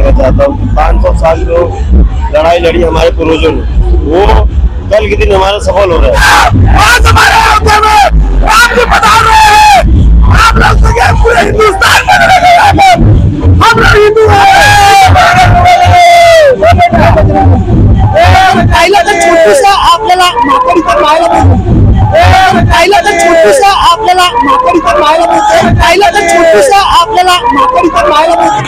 देना चाहता हूँ। 500 साल जो लड़ाई लड़ी हमारे पूर्वजों ने, वो कल के दिन हमारा सफल हो रहा है। आज हमारे अयोध्या में आप जो बता रहे हैं, आप लोग तो पूरे हिंदुस्तान में हम लोग हिंदू हैं। पाहिलं तर छोटूसा आपल्याला माकड इथं पाहायला मिळतो. पाहिलं तर छोटूसा आपल्याला माकड इथं पाहायला मिळतो. पाहिलं तर छोटूसा आपल्याला माकड इथं पाहायला मिळतो.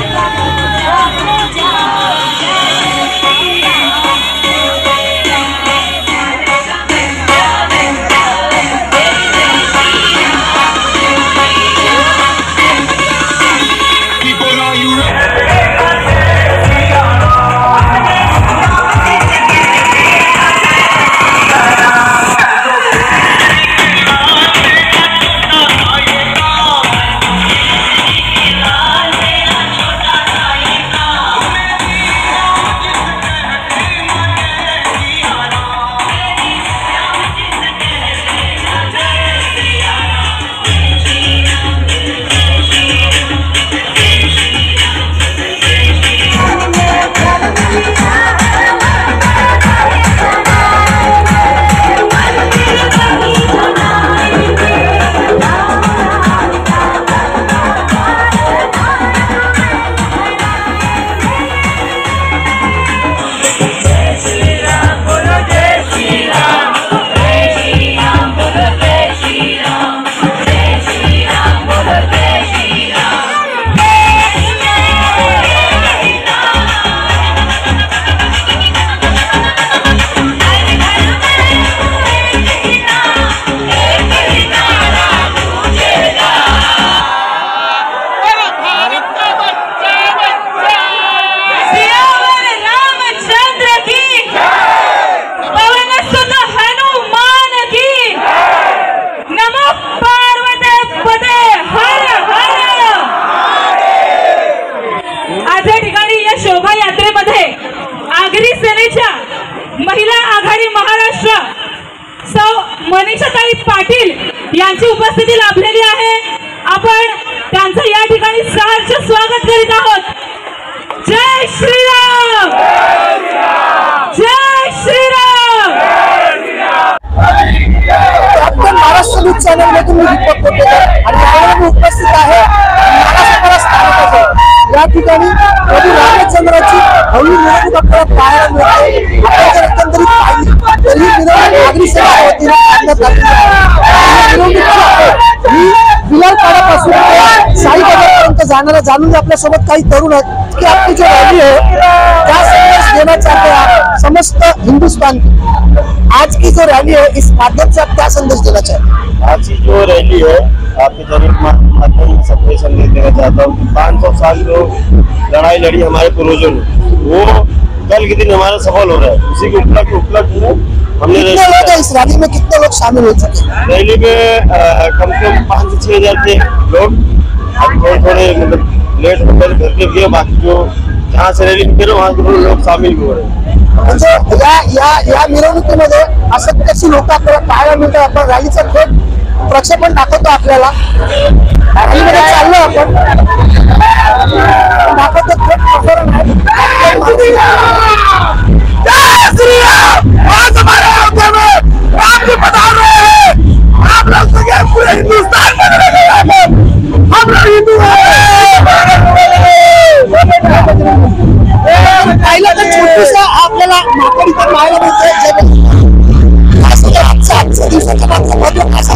शोभा यात्रेमध्ये आगरी सेनेच्या महिला आघाडी महाराष्ट्र सौ मनीषाताई पाटील यांची उपस्थिती लाभलेली आहे. आपण त्यांचं या ठिकाणी सहर्ष स्वागत करीत आहोत. जय श्रीराम, जय Shriram. Captain Maharashtra news channel मधून मी दीपक कोटेकर आणि यावेळी उपस्थित आहे या ठिकाणी प्रभू रामचंद्राची भव्य मिरवणूक आपल्याला पाहायला मिळते. आपण जर एकंदरीत पाहिली तर ही मिरवणूक नागरी सेवा वतीने काढण्यात आली ही बिलालपाड्यापासून साई बाजारपर्यंत जाणारा. जाणून आपल्यासोबत काही तरुण आहेत की आपली जो रॅली आहे त्या संदेश देना चाहते हैं समस्त हिंदुस्तान की. आज की जो रैली है इस माध्यम से आप क्या संदेश देना चाहते हैं? आज की जो रैली है आपके जरिए माध्यम सबको संदेश देना चाहता हूँ। 500 साल जो लड़ाई लड़ी हमारे पूर्वजों ने, वो कल के दिन हमारा सफल हो रहा है। उसी के उपलक्ष्य में हमने इस रैली में कितने लोग शामिल हो चुके हैं? रैली में कम से कम 5 से 6 हजार थे लोग। अब थोड़े मतलब लेट होकर करके गए, बाकी जो जहाँ से रैली निकले वहाँ के लोक शामिल हो रहे हैं. म्हणजे या मिरवणुकीमध्ये असं कशी लोक आपल्याला पाहायला मिळतात. आपण रॅलीचं थेट प्रक्षेपण दाखवतो आपल्याला. रॅलीमध्ये चाललो आपण दाखवतो थेट प्रसारण आहे. जय श्री राम. आज हमारे अयोध्या में आप जो बता रहे हैं, आप लोग तो पूरे हिंदुस्तान में हम लोग हिंदू हैं. पाहिलं तर छोटूसा आपल्याला माकड इथं पाहायला मिळतोय. आजच्या दिवसाच्या माध्यमातून महाराज